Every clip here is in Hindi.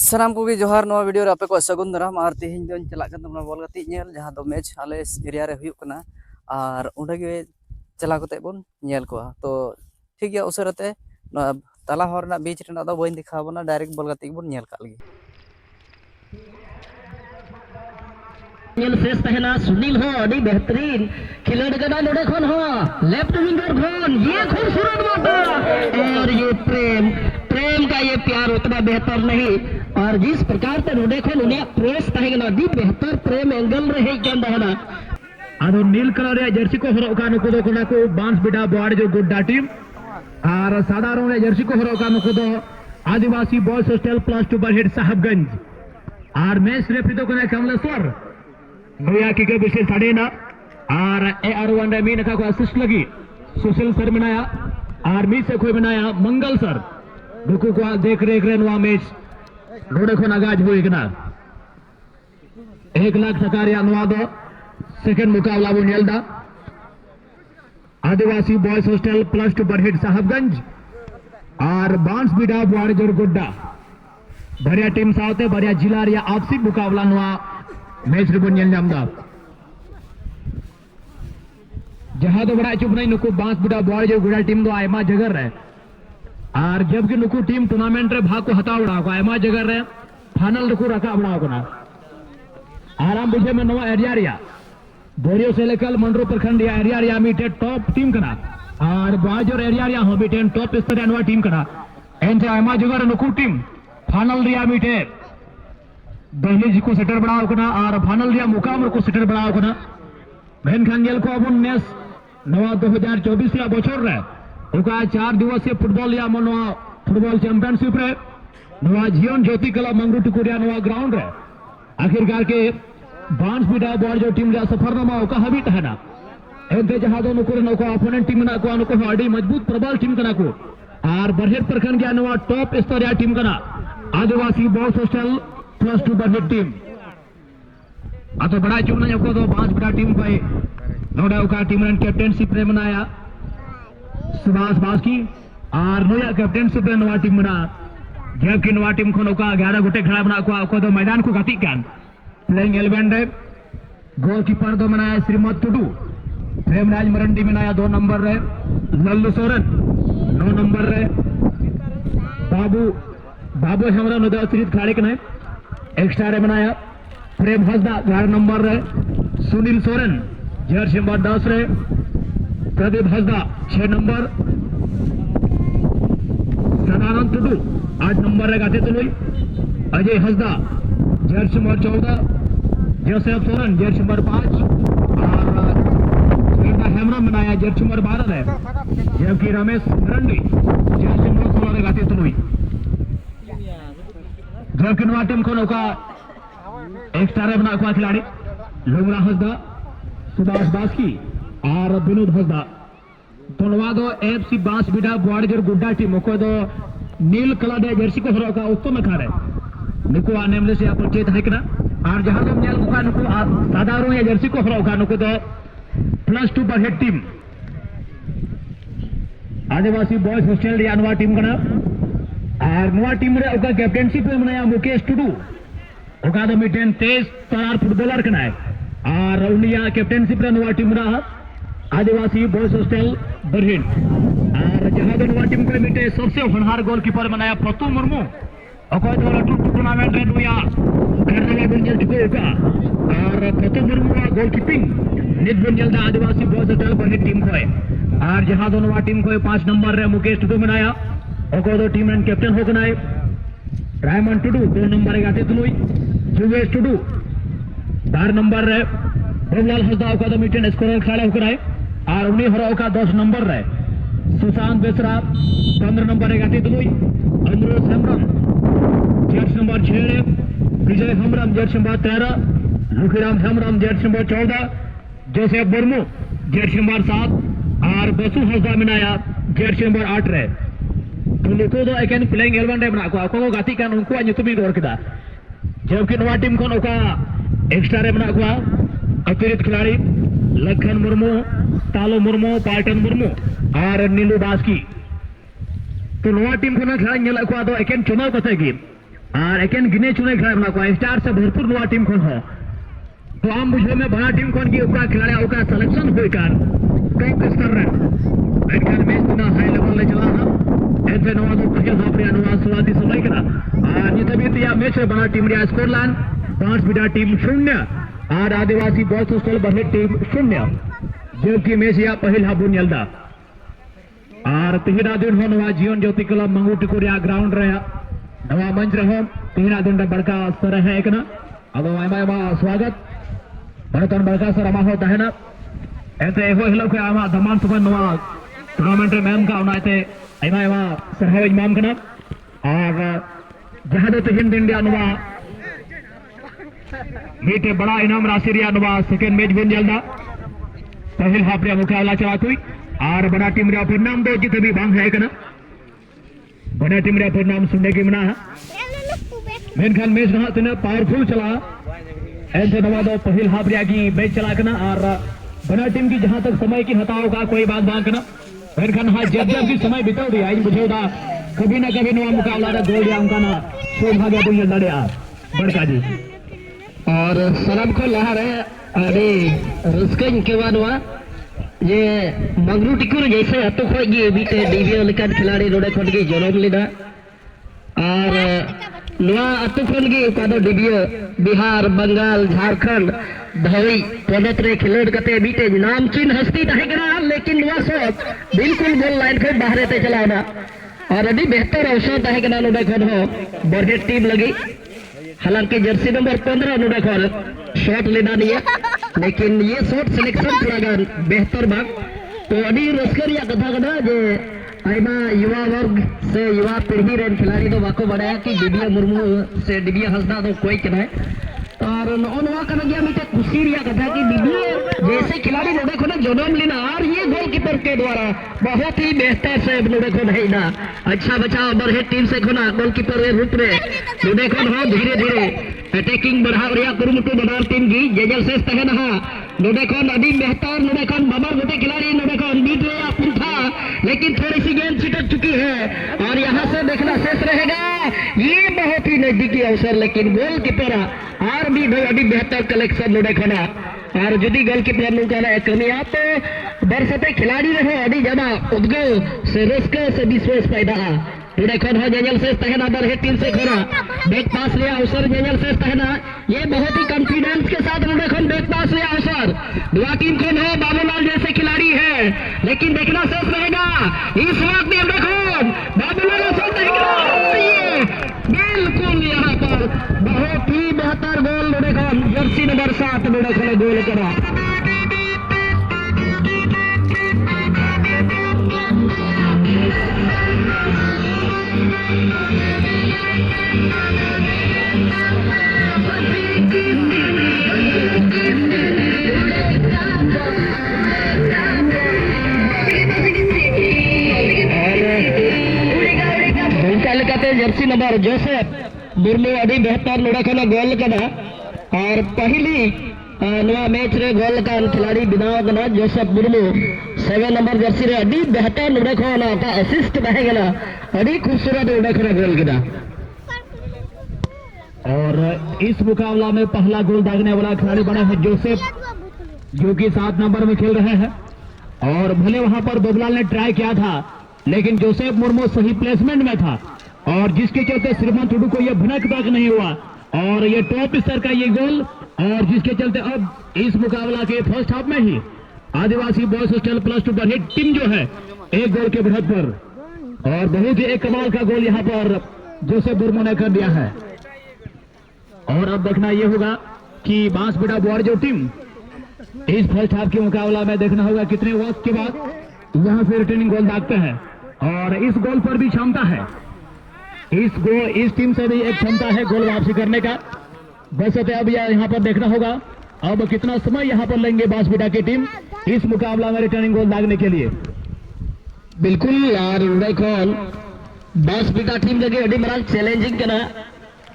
सानाम को जोहार नवा वीडियो रे आपे को सगुन दाराम और तेहिं दोन चला कन तमना बॉल गति नेल जहां दो मैच आले एरिया रे हुयुक कना और उंडे गे चला कते बोन नेल को तो ठीक गया उसरते तला हर ना बीच रे ना दो बइन दिखा बना डायरेक्ट बॉल गति बोन नेल काल गे फेस पहना सुनील हो अभी बेहतरीन खिलाड़ी कदा नोडे खन हो लेफ्ट विंगर खन ये खूबसूरत बात और ये प्रेम का ये प्यार उतना बेहतर नहीं और जिस प्रकार से नोडे खन उन्हें प्रेस तहेगना दी बेहतर प्रेम एंगल रे हे केन दहना आदो नील कलर रे जर्सी को हरो का नुको दो कोना को बांस बिडा बॉड जो गुड्डा टीम और साधारण रे जर्सी को हरो का नुको दो आदिवासी बॉयज हॉस्टल +2 बरहेड साहबगंज और मैच रेफरी दो कोना कमलेश्वर नया किके विशेष साड़ेना और AR1 रे मीन का असिस्ट लगी सुशील सर बनाया और मी से कोई बनाया मंगल सर दुकु को देख रेख रे नवा मैच नोडे खन आगाज हुई कना 1 लाख टका रे नवा दो सेकंड मुकाबला बो नेलदा आदिवासी बॉयज हॉस्टल +2 बरहेड साहबगंज और बांस बिडा बुआरजोर गुड्डा बढ़िया टीम साथे बढ़िया जिला रे आपसी मुकाबला नवा मैच रे बन नामदा जहां दो बड़ा चुप नहीं नुकु बांस बिडा बॉल जो गुड़ा टीम दो आयमा जगह रे और जबकि नुकु टीम टूर्नामेंट रे भाग को हता बड़ा को आयमा जगह रे फाइनल नुकु रखा बड़ा को ना आराम बुझे में नवा एरिया रिया बोरियो से लेकर मंडरो प्रखंड या एरिया रिया मीटे टॉप टीम कना और बाजर एरिया रिया हो बीटेन टॉप स्तर नवा टीम कना एंड आयमा जगह रे नुकु टीम फाइनल रिया मीटे दहलीज को सेटर बढ़ाओ कना और फाइनल रिया मुकाम को सेटर बढ़ाओ कना मेनखान जेल को अब नेस नवा 2024 रिया बछर रे ओका 4 दिवसीय फुटबॉल या मनवा फुटबॉल चैंपियनशिप रे नवा जीवन ज्योति क्लब मंगरू टुकुरिया नवा ग्राउंड रे आखिरकार के बांस बिडा बॉल जो टीम रे सफरनामा ओका हबी तहना एते जहां दो नुकुर नोका ओपोनेंट टीम ना को नुको अडी मजबूत प्रबल टीम कना को और बरहेर प्रखंड के नवा टॉप स्तर या टीम कना आदिवासी बॉयज हॉस्टल +2 बरहेड टीम आतो बड़ा चुना को दो बांस बिडा टीम पे नोडा का टीम रन कैप्टनशिप रे बनाया सुभाष बास्की और नया कैप्टनशिप रे नवा टीम बना जबकि नवा टीम खन का 11 गोटे खिलाड़ी बना को दो मैदान को गति कान प्लेइंग 11 रे गोलकीपर दो बनाया श्रीमत टुडू प्रेमराज मरंडी बनाया 2 नंबर रे लल्लू सोरेन 9 नंबर रे बाबू हमरा नदा श्रीत खाड़े कने एक्स्ट्रा रे बनाया प्रेम हसदा 11 नंबर रे सुनील सोरेन जर्सी नंबर 10 रे प्रदीप हसदा 6 नंबर सदानंद टुडू 8 नंबर रे गाते तुलुई Ajay Hasda jersey number 14 Joseph Soren jersey number 5 और श्वेता हेमरम बनाया जर्सी नंबर 12 रे जबकि रमेश रंडी जर्सी नंबर 16 रे गाते तुलुई जबकि नवा टीम को नौका एक्स्ट्रा रे बना को खिलाड़ी लुमरा हसदा सुभाष बास्की और विनोद हसदा तोनवा दो एफसी बांस बिडा बुआरजर गुड्डा टीम को दो नील कलर दे जर्सी को हरो का उत्तम में खारे नुको नेमले से परिचय है कना और जहां दो नेल को नुको साधारण या जर्सी को हरो का नुको दो +2 बरहेड टीम आदिवासी बॉयज हॉस्टल रे नवा टीम कना और नवा टीम रे ओका कैप्टनशिप रे बनाया मुकेश टुडू ओका दो मिटेन तेज तरार फुटबॉलर कना और उनिया कैप्टनशिप रे नवा टीम रहा आदिवासी बॉयज हॉस्टल बरहेड और जहां दो नवा टीम को मिटे सबसे होनहार गोलकीपर बनाया फतू मुर्मू ओका दो लटू टूर्नामेंट रे दुया करने बुंजल टिको का और फतू मुर्मू का गोलकीपिंग नित बुंजल दा आदिवासी बॉयज हॉस्टल बरहेड टीम को और जहां दो नवा टीम को 5 नंबर रे मुकेश टुडू बनाया ओको दो टीम रन कैप्टन हो गनाय रायमन टुडू 2 नंबर रे गाते तुलुई जुवेश टुडू 12 नंबर रे बबलाल हसदा ओका दो मिटन स्कोरर खड़ा हो गनाय और उनी हरो का 10 नंबर रे सुशांत बेसरा 15 नंबर रे गाते तुलुई अनुरोध हेमरम जर्सी नंबर 6 रे Vijay Hembram jersey number 13 Lukhiram Hembram jersey number 14 Joseph Barmu jersey number 7 और बसु हसदा मिनाया जर्सी नंबर 8 रे नुको दो एकेन प्लेइंग 11 रे बना को गाती कान उनको nyutumi रोर किदा जबकि नवा टीम को नोका एक्स्ट्रा रे बना को अतिरिक्त खिलाड़ी लखन मुर्मू तालो मुर्मू पाल्टन मुर्मू और नीलू बास्की तो नवा टीम को खेला एकेन चुनाव कते और एकेन गिने चुने खेला बना को स्टार से भरपूर नवा टीम खन हो तो आम बुझे में बड़ा टीम खन की ओका खिलाड़ी ओका सिलेक्शन होई कार कई स्तर रे एकेन मैच ना हाई लेवल ले चला हा एथे नवा तो पहल हाफ रे नवा स्वादी समय करा और ये तभी तो या मैच रे बड़ा टीम रे स्कोर लाइन 5 बिटा टीम 0 और आदिवासी बॉयज हॉस्टल बहे टीम 0 जबकि मैच या पहल हाफ बुनियलदा और तिहिना दिन हो नवा जीवन ज्योति क्लब मंगुटिकुरिया ग्राउंड रे नवा मंच रहे तिहिना दिन बड़का सर है एक ना अब आयमा स्वागत बड़तन बड़का सर आमा हो तहना एते हो हिलो के आमा दमान सुबह नवा टूर्नामेंट रे मैम का उनाते आयमा सरहाव इमाम कना और जहां दो तिहिन दिन दिया नवा मीटे बड़ा इनाम राशि रिया नवा सेकंड मैच बन जल्दा पहल हाफ रे मुकाबला चला कोई और बड़ा टीम रे परिणाम दो जित भी बांग है कना बड़ा टीम रे परिणाम सुनने की मना मेनखान मैच ना तने पावरफुल चला ऐसे नवा दो पहल हाफ रे की मैच चला कना और बड़ा टीम की जहां तक समय की हताओ का कोई बात बांग कना मेनखान हां जब की समय बिताओ दिया इन बुझेदा कभी ना कभी नवा मुकाबला रे गोल दिया उनका ना सौभाग्य बुल लड़या बड़का जी और सलाम को लहा रहे अरे रस्कन के वानवा ये मंगरू टिकुर जैसे अतो खोगी बीते डीबीओ लेकर खिलाड़ी रोडे खन के जन्म लेदा और नवा अतो खन के कादो डीबीओ बिहार बंगाल झारखंड धई पनत रे खिलोड कते बीते नामचीन हस्ती तहेगना लेकिन नवा सब बिल्कुल गोल लाइन के बाहर ते चलाना और अभी बेहतर अवसर तहेगना नोडे खन हो बर्गे टीम लगी हालांकि जर्सी नंबर 15 नोडे खन शॉट लेना नहीं है लेकिन ये शॉट सिलेक्शन थोड़ा बेहतर भाग तो अभी रस्कर या कथा कथा जो आयमा युवा वर्ग से युवा पीढ़ी रे खिलाड़ी तो बाको बढ़ाया कि दिव्या मुर्मू से दिव्या हंसदा तो कोई कना और नवा कर गया मिटे खुशी रिया कथा कि दिव्या जैसे खिलाड़ी नोडे खन जन्म लेना और ये गोलकीपर के द्वारा बहुत ही बेहतर से नोडे खन है ना अच्छा बचाव बरहे टीम से खना गोलकीपर रे रूप रे नोडे खन हो धीरे धीरे अटैकिंग बढ़ाव रिया कुरुमुटु बनार टीम की जेजल शेष तहन हा नोडे खन अभी बेहतर नोडे खन बाबर गोटे खिलाड़ी नोडे खन बीट रे पुंथा लेकिन थोड़ी सी गेंद छिटक चुकी है और यहां से देखना शेष रहेगा ये बहुत ही नजदीकी अवसर लेकिन गोलकीपर और भी अभी बेहतर कलेक्शन नोडे खना और जदि गोलकीपर नुका कमिया तो बरसते खिलाड़ी रहे अभी जमा उद्गव से रस्क से विश्वास पैदा नोडे खन हो जेजल शेष तहना बरहे टीम से खरा बैक पास रे अवसर जेजल शेष तहना ये बहुत ही कॉन्फिडेंस के साथ नोडे खन बैक पास रे अवसर दुआ टीम खन है बाबूलाल जैसे खिलाड़ी है लेकिन देखना शेष रहेगा इस वक्त में देखो बाबूलाल अवसर बिल्कुल यहाँ पर बहुत ही बेहतर गोल नोडे खन जर्सी नंबर 7 नोडे खन गोल करा जर्सी नंबर जोसेफ मुर्मू अभी बेहतर नोडे खन गोल कना और पहली नवा मैच रे गोल का खिलाड़ी बनाव कना जोसेफ मुर्मू 7 नंबर जर्सी रे अभी बेहतर नोडे खन का असिस्ट बहे गना अभी खूबसूरत नोडे खन गोल कना और इस मुकाबला में पहला गोल दागने वाला खिलाड़ी बना है जोसेफ जो कि 7 नंबर में खेल रहे हैं और भले वहां पर बबलाल ने ट्राई किया था लेकिन जोसेफ मुर्मू सही प्लेसमेंट में था और जिसके चलते श्रीमान टुडू को यह भनक तक नहीं हुआ और ये टॉप स्तर का ये गोल और जिसके चलते अब इस मुकाबला के फर्स्ट हाफ में ही आदिवासी बॉयज हॉस्टल +2 पर हिट टीम जो है एक गोल के बढ़त पर और बहुत ही एक कमाल का गोल यहाँ पर जोसेफ मुर्मू ने कर दिया है और अब देखना यह होगा कि बांसबेड़ा बॉयज टीम इस फर्स्ट हाफ के मुकाबला में देखना होगा कितने वक्त के बाद यहाँ से रिटर्निंग गोल दागते हैं और इस गोल पर भी क्षमता है इस टीम से भी एक क्षमता है गोल वापसी करने का बस अब यहाँ पर देखना होगा अब कितना समय यहाँ पर लेंगे बांसबेड़ा की टीम इस मुकाबला में रिटर्निंग गोल दागने के लिए बिल्कुल और बांसबेड़ा टीम लगे अभी मराल चैलेंजिंग करना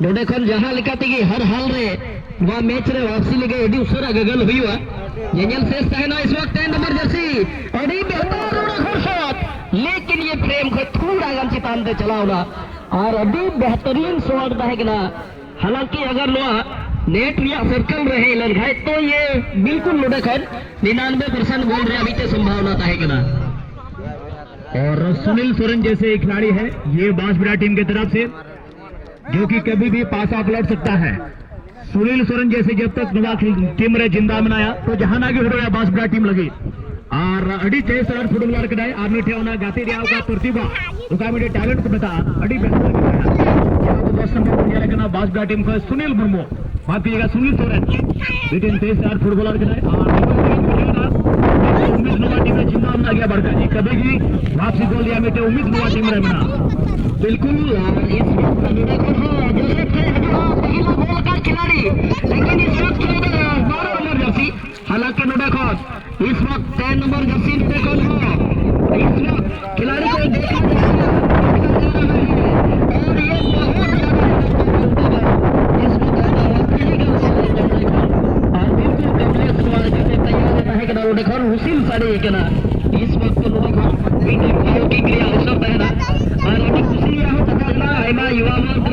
नोडे खन जहां लिखाते कि हर हाल रे वहां मैच रे वापसी लगे एडी उसरा गगल हुआ जेजल शेष तहना इस वक्त 10 नंबर जर्सी अभी बेहतर शॉट लेकिन ये फ्रेम को थोड़ा गम चितान दे चलावना और अभी बेहतरीन शॉट रहेगा। हालांकि अगर नेट सर्कल रहे लड़ाई तो ये बिल्कुल नोडे खन 99% गोल रे अभी संभावना रहेगा। और सुनील सोरेन जैसे एक खिलाड़ी है ये बांसबेड़ा टीम की तरफ से, जो कि कभी भी पास ऑफ लड़ सकता है। सुनील सोरेन जैसे जब तक नवा टीम रे जिंदा बनाया तो जहां आगे हो बांसबेड़ा टीम लगी और अड़ी तेज सर फुटबॉल के डाय आर्मी ठेवना गाती रिया का प्रतिभा उका में टैलेंट को बता अड़ी बेहतर किया। यहां तो 10 नंबर दुनिया लेकिन बांसबेड़ा टीम का सुनील मुर्मू, बात कीजिएगा सुनील सोरेन बेटिन तेज सर फुटबॉलर के डाय और उम्मीद नवा टीम में जिंदा बना गया बड़का जी कभी भी वापसी गोल दिया बेटे उम्मीद नवा टीम रे बना बिल्कुल इस देखो पहला गोल का खिलाड़ी लेकिन इस वक्त 12 नंबर जर्सी। हालांकि देखो इस वक्त 10 नंबर जर्सी देखो इस वक्त खिलाड़ी को देखा और ये इस वक्त देखो हुसैन साड़ी के ना इस वक्त देखो वीडियो की क्रिया अवसर पहना और अभी खुशी यह हो सकता युवा वर्ग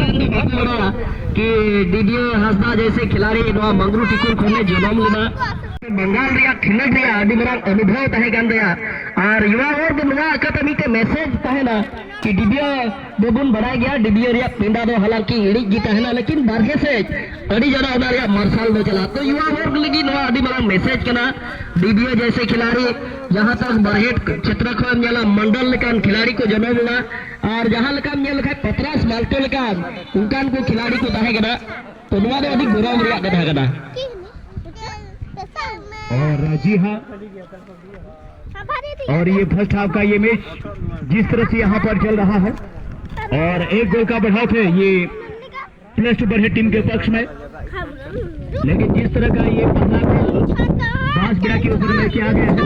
कि डीडीओ हंसदा जैसे खिलाड़ी मंगरू टिकुर खोने जन्म लेना बंगाल खिलट अनुभव तहन और युवा वर्ग मीटे मैसेज तहना कि डीडीओ दोबन बड़ा गया डीडीओ पिंडा दो हालांकि इड़ी गी तहना लेकिन बारहे से अड़ी जना मार्शल दो चला तो युवा वर्ग लगी अड़ी मारा मैसेज करना डीडीओ जैसे खिलाड़ी जहां तक बरहेट क्षेत्र खन मंडल लेकान खिलाड़ी को जन्म लेना और जहां लेकान पतरास माल्टो लेकान उनकान को खिलाड़ी को तहेगना तो नवा दो अभी गौरव रिया तहेगना। और जी हाँ और ये फर्स्ट हाफ का ये मैच जिस तरह से यहाँ पर चल रहा है और एक गोल का बढ़ाव है ये प्लस टू बरहेट टीम के पक्ष में, लेकिन जिस तरह का ये पहला गोल बांसबेड़ा के ऊपर में किया गया है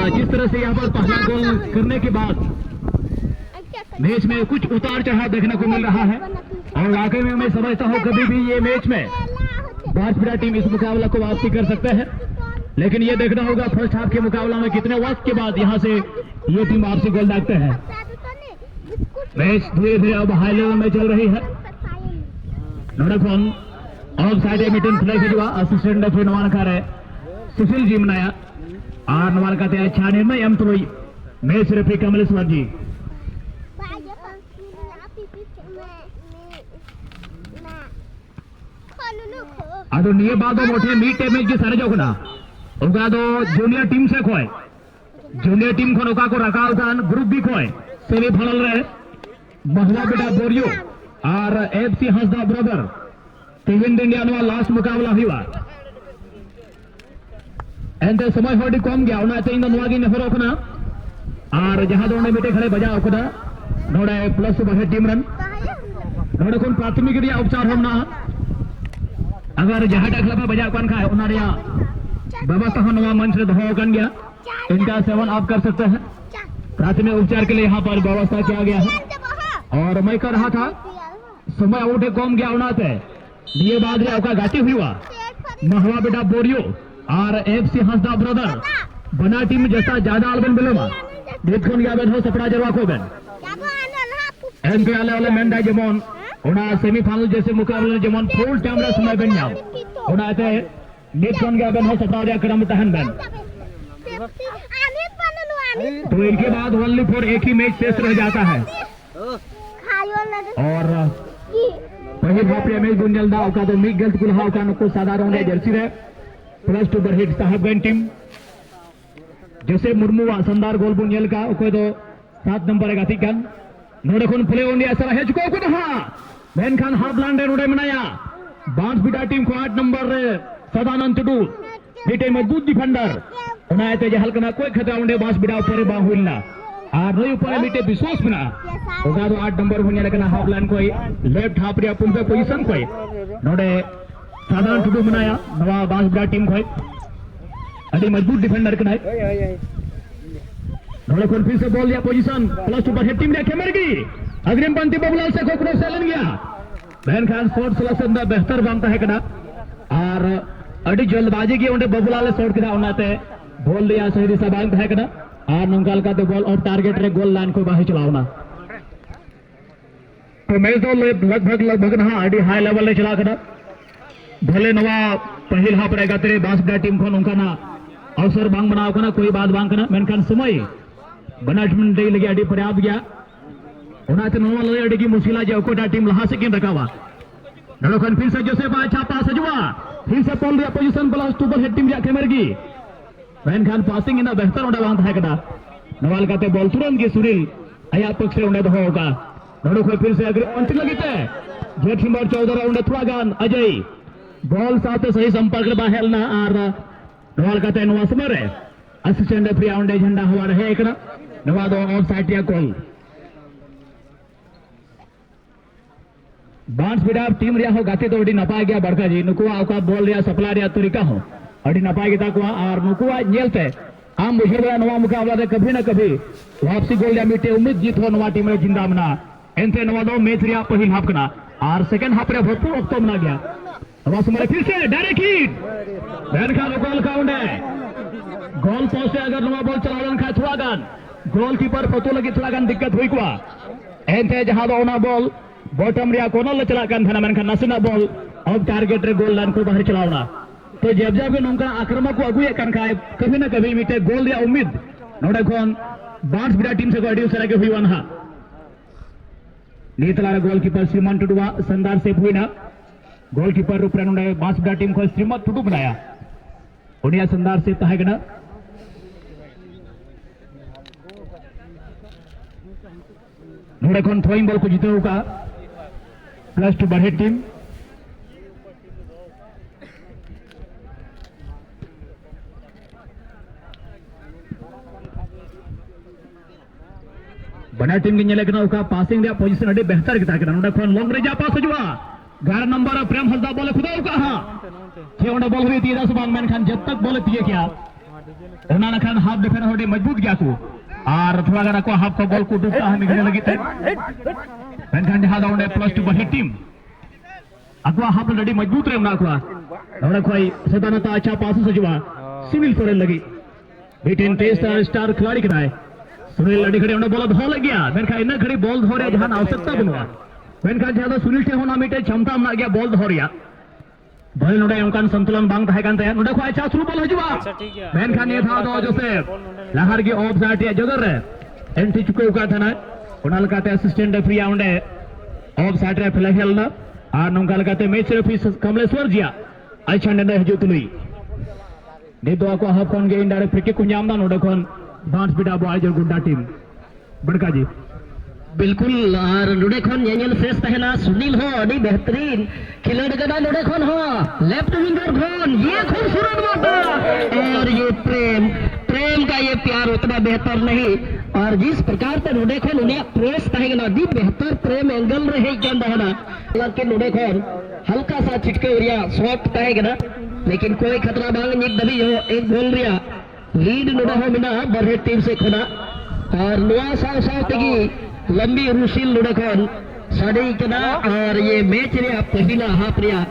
और जिस तरह से यहाँ पर पहला गोल करने के बाद मैच में कुछ उतार चढ़ाव देखने को मिल रहा है और वाकई में मैं समझता हूँ कभी भी ये मैच में बांसबेड़ा टीम इस मुकाबला को वापसी कर सकते हैं, लेकिन ये देखना होगा फर्स्ट हाफ के मुकाबला में कितने वक्त के बाद यहाँ से ये टीम वापसी गोल दागते हैं। मैच धीरे धीरे अब हाई लेवल में चल रही है। नोडफोन ऑफ साइड एमिटन प्ले हुआ असिस्टेंट रेफरी नवान का रहे सुशील जी मनाया और नवान का अच्छा निर्णय एम तो मैच रेफरी कमलेश्वर जी अदो निये बादो मोटे मीटे मैच के सारे जोगना ओका दो जूनियर टीम से कोई जूनियर टीम खन ओका को रखाव कान ग्रुप बी कोई सेमीफाइनल रे महला बेटा बोरियो और FC Hansda brother team India नो लास्ट मुकाबला हुआ एंते समय होडी कम गया उना ते इन नवागी नेहरो कना और जहां दोने बेटे खड़े बजा ओकदा नोडे प्लस बहे टीम रन नोडे कोन प्राथमिक रिया उपचार हमना अगर जहां टकला पे बजा कौन खाए उना रिया व्यवस्था नवा मंच रे दहो कन गया इनका सेवन आप कर सकते हैं। प्राथमिक उपचार के लिए यहाँ पर व्यवस्था किया गया है और मैं कर रहा था समय उठे कम गया उनाते ये बाद रे ओका गाटी हुआ महवा बेटा बोरियो और एफसी हंसदा ब्रदर बना टीम जैसा ज्यादा अलबन बिलोमा देखोन गया बेन हो सपड़ा जरवा को बेन एनके आले वाले मेंडा जेमन ओना सेमीफाइनल जैसे मुकाबले जेमन फुल टाइम रे समय बेन जाओ ओनाते देखोन गया बेन हो सपड़ा रे क्रम तहन बेन तो इनके बाद ओनली फॉर एक ही मैच शेष रह जाता है और वही भापरे मैच गुंजल दा ओका तो मिग गलत कुलहा ओका नको साधारण रे जर्सी रे plus two Barhet Sahebganj team जैसे मुर्मू संदार गोल बुनियल का ओको तो 7 नंबर गाती कान नोडे खन प्ले ओंडी असरा हेज को को हा मेन खान हाफ लांडे नोडे मनाया बांसबेड़ा टीम को 8 नंबर रे सदानंद टुडू बेटे मजबूत डिफेंडर उनाते जहल कना कोई खतरा ओंडे बांसबेड़ा ऊपर बा हुइला और नई ऊपर बेटे विश्वास बना ओका तो 8 नंबर बुनियल कना हाफ लाइन कोई लेफ्ट हाफ रे पुल पे पोजीशन कोई नोडे साधारण टुडू मनाया नवा बांसबेड़ा टीम कोई अभी मजबूत डिफेंडर कना नोडे कोन फिर से बॉल दिया position plus two Barhet team ने खेमर की अग्रिम पंक्ति बबलाल से कोकरो सेलन गया बहन खान शॉट सिलेक्शन दा बेहतर बनता है कना और अड़ी जल्दबाजी की ओंडे बबलाल शॉट करा उनाते बॉल दिया सही दिशा बांध है कना और नंगाल का तो बॉल ऑफ टारगेट रे गोल लाइन को बाहर चलावना तो मैच दो लगभग ना अड़ी हाई लेवल ले चला करना भले नवा पहल हाफ रे गाते बांसबड़ा टीम खन उनका अवसर बांग बनाव करना कोई बात बांग करना मेनखान समय बनाटमेंट दे लगे अड़ी पर्याप्त गया उनाते नवा लगे अड़ी की मुश्किल जे ओकोटा टीम लहा से किन रखावा नड़ोखन फिर से जोसेफ अच्छा पास हजुआ फिर से पॉल रिया position plus super head team रिया कैमरगी मेनखान पासिंग इना बेहतर उंडा बांग था कदा नवाल काते बॉल तुरंत की सुनील आया पक्ष से उंडा दो होगा नड़ोखन फिर से अगर अंतिम लगीते जेठ नंबर 14 उंडा थोड़ा गान अजय बॉल साथे सही संपर्क बाहेलना और नवाल काते नवा समर है असिस्टेंट रेफरी उंडे झंडा हुआ रहे एकना नवा दो ऑफसाइड या कॉल बांस बिड़ा टीम रिया हो गाते तो अड़ी नपाय गया बड़का जी नुकुआ औका बॉल रिया सप्लाई रिया तरीका हो अड़ी नपाय गता को और नुकुआ नेलते आम बुझेला नवा मुकाबला रे कभी ना कभी वापसी गोल या मिटे उम्मीद जीत हो नवा टीम रे जिंदा मना एनते नवा दो मैच रिया पहिल हाफ कना और सेकंड हाफ रे भरपूर वक्त मना गया नवा समय फिर से डायरेक्ट हिट बैन का गोल काउंट है गोल पोस्ट से अगर नवा बॉल चलावन खा थोड़ा गान गोलकीपर पतो लगी थोड़ा गान दिक्कत हुई को एनते जहां दो ना बॉल बॉटम रिया कोनल ले चला कान थाना मेनखान नासना बॉल अब टारगेट रे गोल लाइन को बाहर चलावना तो जब जब नोंका आक्रमक को अगुए कान खाए कभी ना कभी मिटे गोल रिया उम्मीद नोडे कोन बांस बिड़ा टीम से को अडी उसरा के हुई वनहा नीतला गोलकीपर श्रीमान टुडुआ संदार से हुईना गोलकीपर रूप नोडे बांस बिड़ा टीम को श्रीमत टुडु बनाया उनिया संदार से तहगना नोडे कोन थ्रोइंग बॉल को जीते होगा प्लस टू बढ़े टीम बना टीम के नेले कना उका पासिंग रे पोजीशन अडी बेहतर गिता कना नोडे कोन लॉन्ग रे जा पास जुआ 11 नंबर प्रेम हसदा बॉल खुदा उका हां छे ओंडा बॉल हुई तीरा सुबान मैन खान जब तक बॉल तिए क्या ओना खान हाफ डिफेंस होडे मजबूत गया को और थोड़ा गाना को हाफ को बॉल को डूबता है निकलने लगी थे मेनखान जहां दाउंडे प्लस टू बढ़ी टीम अगवा हाफ रेडी मजबूत रे ना को नोडे कोई सदानता अच्छा पास सजुआ सुनील सोरेन लगी बीटेन टेस्ट स्टार खिलाड़ी कराए सुनील लड़ी खड़े बॉल धो लग गया मेनखान इन खड़ी बॉल धो रे जहां आवश्यकता बनवा मेनखान जहां सुनील टे होना मिटे क्षमता ना गया बॉल धो रिया भले नोडे उनकान संतुलन बांग थाहे कान ते नोडे को अच्छा शुरू बॉल हजुआ मेनखान ये था दो जोसेफ लहर की ऑफ साइड या जगर रे एंटी चुके का थाना उनाल काते असिस्टेंट रेफरी आउंडे ऑफ साइड रे फ्लैग हेलना आ नोंगाल काते मैच रेफरी कमलेश्वर जिया अच्छा ने हजुतुली ने दो को हाफ कोन गे इंडायरेक्ट फ्री किक को ᱧᱟᱢ दा नोडे कोन बांस बिड़ा बॉय जो गुड्डा टीम बड़का जी बिल्कुल और नोडे खन नेनेल फ्रेश तहना सुनील हो अडी बेहतरीन खिलाड़ी कदा नोडे खन हो लेफ्ट विंगर खन ये खूबसूरत बात और ये प्रेम का ये प्यार उतना बेहतर नहीं और जिस प्रकार से नोडे खन उन्हें प्रेस तहना दी बेहतर प्रेम एंगल रहे जंद होना हालांकि नोडे खन हल्का सा छिटके रिया शॉट तहना लेकिन कोई खतरा बांग निक दबी हो एक गोल रिया लीड नोडे हो मिना बरहे टीम से खुना और नवा साव साव तगी लंबी रुशील नोडे खन साड़ी कना और ये मैच रिया पहिला हाफ रिया